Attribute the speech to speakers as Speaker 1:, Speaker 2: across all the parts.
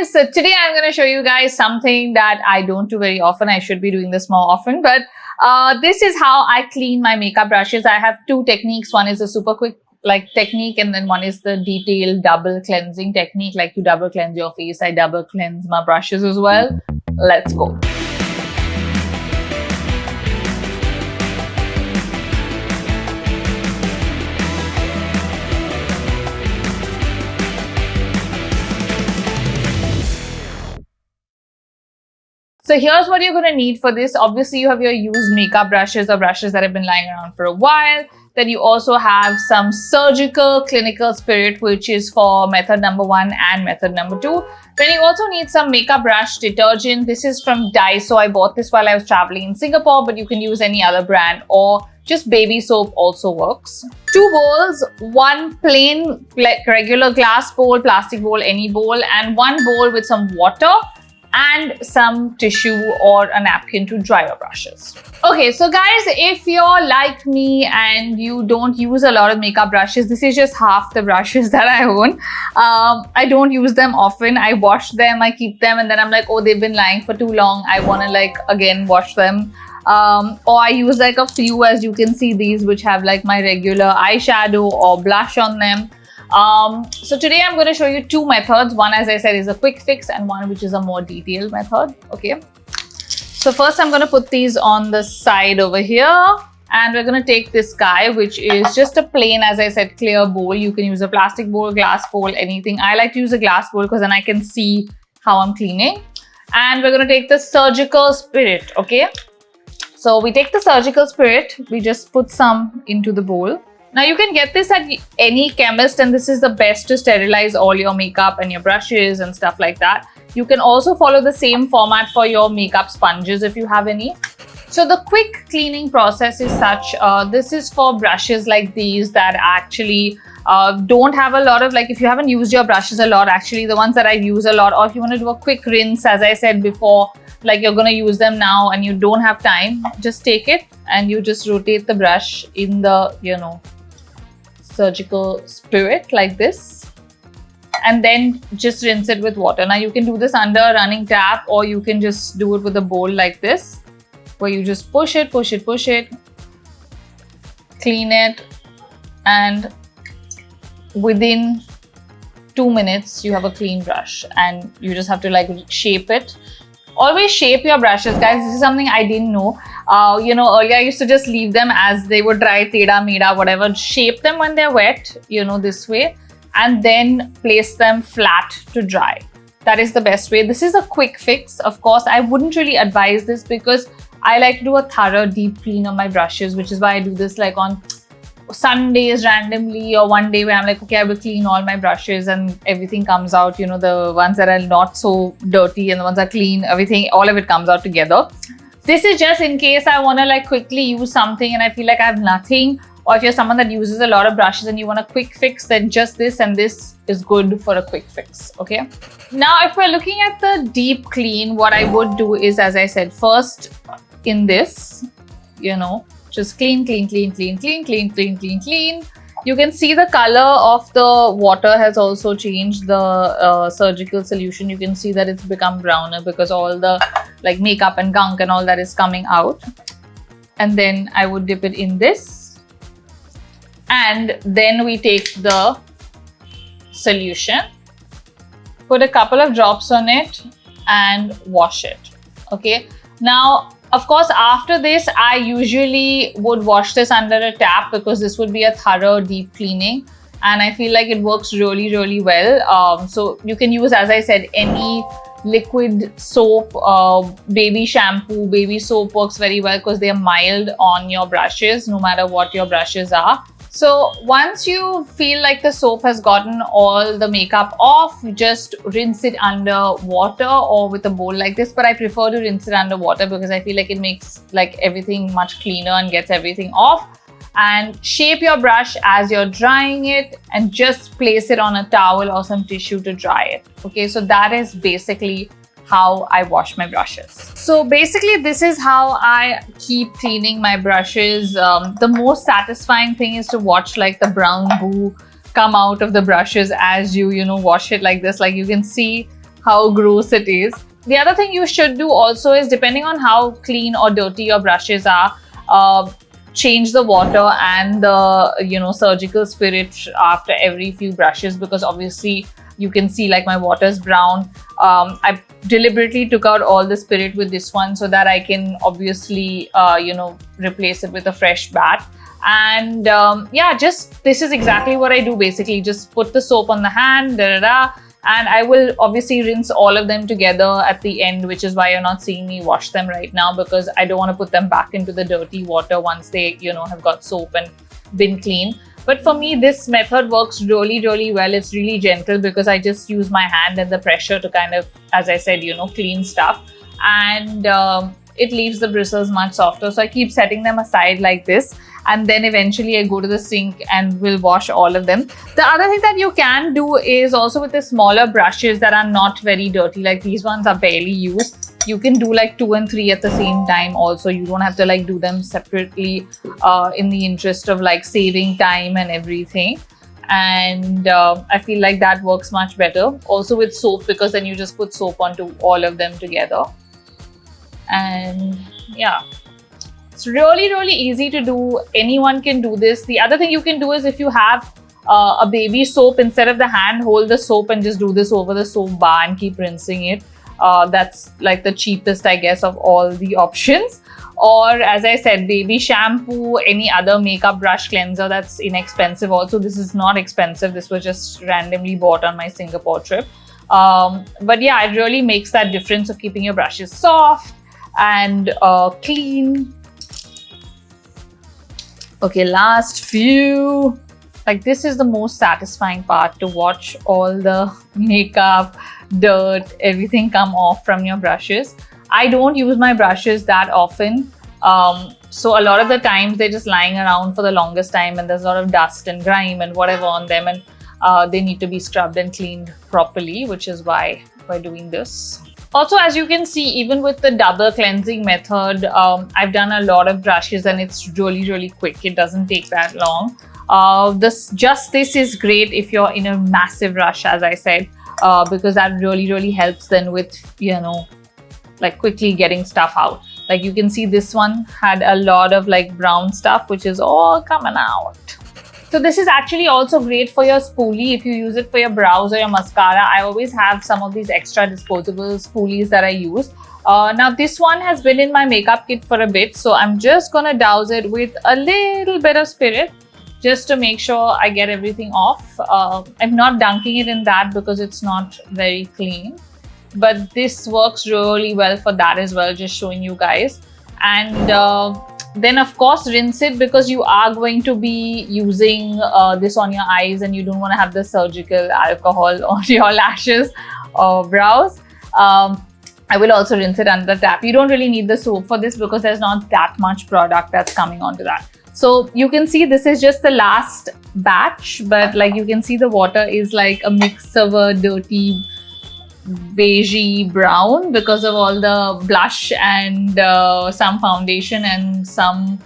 Speaker 1: guys, so today I'm going to show you guys something that I don't do very often. I should be doing this more often, but this is how I clean my makeup brushes. I have two techniques. One is a super quick technique, and then one is the detailed double cleansing technique. Like you double cleanse your face, I double cleanse my brushes as well. Let's go. So here's what you're going to need for this. Obviously, you have your used makeup brushes or brushes that have been lying around for a while. Then you also have some surgical clinical spirit, which is for method number 1 and method number 2. Then you also need some makeup brush detergent. This is from Daiso. I bought this while I was traveling in Singapore, but you can use any other brand, or just baby soap also works. 2 bowls, one plain regular glass bowl, plastic bowl, any bowl, and one bowl with some water and some tissue or a napkin to dry your brushes. Okay, so guys, if you're like me and you don't use a lot of makeup brushes, this is just half the brushes that I own. I don't use them often. I wash them, I keep them, and then I'm like, oh, they've been lying for too long. I want to again wash them. Or I use a few, as you can see, these which have my regular eyeshadow or blush on them. So today I'm going to show you 2 methods. One, as I said, is a quick fix, and one which is a more detailed method. Okay. So first I'm going to put these on the side over here, and we're going to take this guy, which is just a plain, as I said, clear bowl. You can use a plastic bowl, glass bowl, anything. I like to use a glass bowl because then I can see how I'm cleaning. And we're going to take the surgical spirit. Okay. So we take the surgical spirit, we just put some into the bowl. Now you can get this at any chemist, and this is the best to sterilize all your makeup and your brushes and stuff like that. You can also follow the same format for your makeup sponges if you have any. So the quick cleaning process is such, this is for brushes like these that actually don't have a lot of, if you haven't used your brushes a lot, actually the ones that I use a lot, or if you want to do a quick rinse, as I said before, you're going to use them now and you don't have time, just take it and you just rotate the brush in the, surgical spirit like this, and then just rinse it with water. Now you can do this under a running tap, or you can just do it with a bowl like this, where you just push it, push it, push it, clean it, and within 2 minutes you have a clean brush, and you just have to shape it. Always shape your brushes, guys. This is something I didn't know. Earlier I used to just leave them as they would dry, teda, meda, whatever. Shape them when they're wet, this way, and then place them flat to dry. That is the best way. This is a quick fix. Of course, I wouldn't really advise this because I like to do a thorough deep clean on my brushes, which is why I do this on Sundays randomly, or one day where I'm okay, I will clean all my brushes and everything comes out, the ones that are not so dirty and the ones that are clean, everything, all of it comes out together. This is just in case I want to quickly use something and I feel I have nothing, or if you're someone that uses a lot of brushes and you want a quick fix, then just this and this is good for a quick fix. Okay. Now, if we're looking at the deep clean, what I would do is, as I said, first in this, just clean, clean, clean, clean, clean, clean, clean, clean, clean. You can see the color of the water has also changed. The surgical solution, you can see that it's become browner because all the makeup and gunk and all that is coming out. And then I would dip it in this. And then we take the solution, put a couple of drops on it and wash it. Okay. Now, of course, after this, I usually would wash this under a tap because this would be a thorough deep cleaning. And I feel like it works really, really well. So you can use, as I said, any liquid soap, baby shampoo, baby soap works very well because they are mild on your brushes, no matter what your brushes are. So once you feel like the soap has gotten all the makeup off, just rinse it under water or with a bowl like this. But I prefer to rinse it under water because I feel like it makes everything much cleaner and gets everything off. And shape your brush as you're drying it and just place it on a towel or some tissue to dry it. Okay, so that is basically how I wash my brushes. So basically this is how I keep cleaning my brushes. The most satisfying thing is to watch the brown goo come out of the brushes as you wash it like this. You can see how gross it is. The other thing you should do also is, depending on how clean or dirty your brushes are, change the water and the surgical spirit after every few brushes, because obviously you can see like my water is brown. I deliberately took out all the spirit with this one so that I can obviously replace it with a fresh bat. And yeah, just this is exactly what I do basically. Just put the soap on the hand, and I will obviously rinse all of them together at the end, which is why you're not seeing me wash them right now, because I don't want to put them back into the dirty water once they have got soap and been clean. But for me, this method works really well. It's really gentle because I just use my hand and the pressure to kind of, as I said, clean stuff, and it leaves the bristles much softer. So I keep setting them aside like this, and then eventually I go to the sink and will wash all of them. The other thing that you can do is also with the smaller brushes that are not very dirty, like these ones are barely used, you can do like 2 and 3 at the same time also. You don't have to like do them separately in the interest of like saving time and everything. And I feel like that works much better also with soap, because then you just put soap onto all of them together. And yeah, it's really easy to do. Anyone can do this. The other thing you can do is, if you have a baby soap, instead of the hand, hold the soap and just do this over the soap bar and keep rinsing it. That's like the cheapest, I guess, of all the options. Or as I said, baby shampoo, any other makeup brush cleanser that's inexpensive also. This is not expensive. This was just randomly bought on my Singapore trip. But yeah, it really makes that difference of keeping your brushes soft and clean. Okay, last few. Like, this is the most satisfying part, to watch all the makeup, dirt, everything come off from your brushes. I don't use my brushes that often. So a lot of the times they're just lying around for the longest time, and there's a lot of dust and grime and whatever on them, and they need to be scrubbed and cleaned properly, which is why we're doing this. Also, as you can see, even with the double cleansing method, I've done a lot of brushes and it's really quick. It doesn't take that long. This is great if you're in a massive rush, as I said, because that really helps then with, like quickly getting stuff out. Like you can see this one had a lot of like brown stuff, which is all coming out. So this is actually also great for your spoolie if you use it for your brows or your mascara. I always have some of these extra disposable spoolies that I use. Now this one has been in my makeup kit for a bit, so I'm just gonna douse it with a little bit of Spirit just to make sure I get everything off. I'm not dunking it in that because it's not very clean, but this works really well for that as well, just showing you guys. And then of course rinse it, because you are going to be using this on your eyes and you don't want to have the surgical alcohol on your lashes or brows. I will also rinse it under the tap. You don't really need the soap for this because there's not that much product that's coming onto that. So you can see this is just the last batch, but like you can see the water is like a mix of a dirty beigey brown because of all the blush and some foundation and some,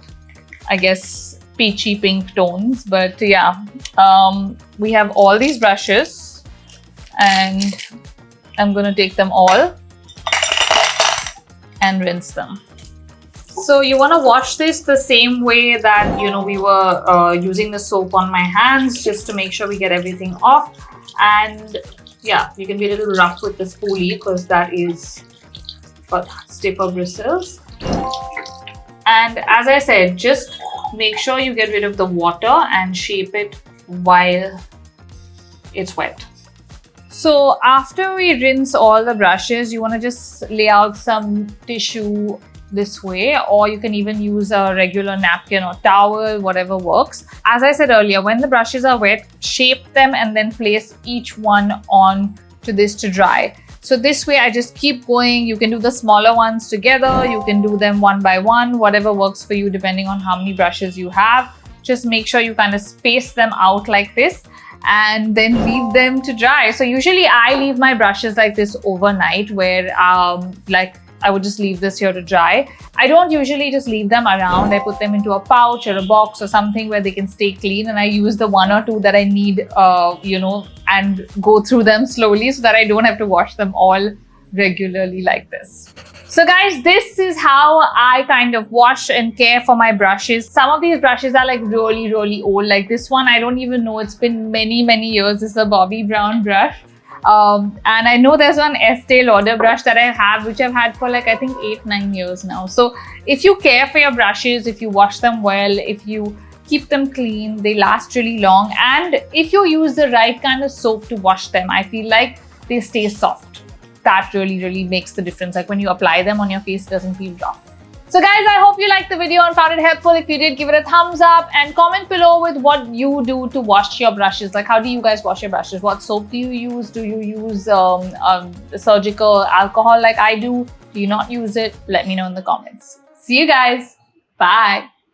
Speaker 1: I guess, peachy pink tones. But yeah, we have all these brushes and I'm gonna take them all and rinse them. So you want to wash this the same way that we were using the soap on my hands, just to make sure we get everything off. And yeah, you can be a little rough with the spoolie because that is for stiffer bristles. And as I said, just make sure you get rid of the water and shape it while it's wet. So after we rinse all the brushes, you want to just lay out some tissue this way, or you can even use a regular napkin or towel, whatever works. As I said earlier, when the brushes are wet, shape them and then place each one on to this to dry. So this way I just keep going. You can do the smaller ones together, you can do them one by one, whatever works for you depending on how many brushes you have. Just make sure you kind of space them out like this and then leave them to dry. So usually I leave my brushes like this overnight, where like I would just leave this here to dry. I don't usually just leave them around. I put them into a pouch or a box or something where they can stay clean, and I use the 1 or 2 that I need, and go through them slowly so that I don't have to wash them all regularly like this. So guys, this is how I kind of wash and care for my brushes. Some of these brushes are like really, really old. Like this one, I don't even know. It's been many, many years. This is a Bobbi Brown brush. And I know there's one Estee Lauder brush that I have, which I've had for like, I think 8-9 years now. So if you care for your brushes, if you wash them well, if you keep them clean, they last really long. And if you use the right kind of soap to wash them, I feel like they stay soft. That really, really makes the difference. Like when you apply them on your face, it doesn't feel rough. So guys, I hope you liked the video and found it helpful. If you did, give it a thumbs up and comment below with what you do to wash your brushes. Like, how do you guys wash your brushes? What soap do you use? Do you use surgical alcohol like I do? Do you not use it? Let me know in the comments. See you guys. Bye.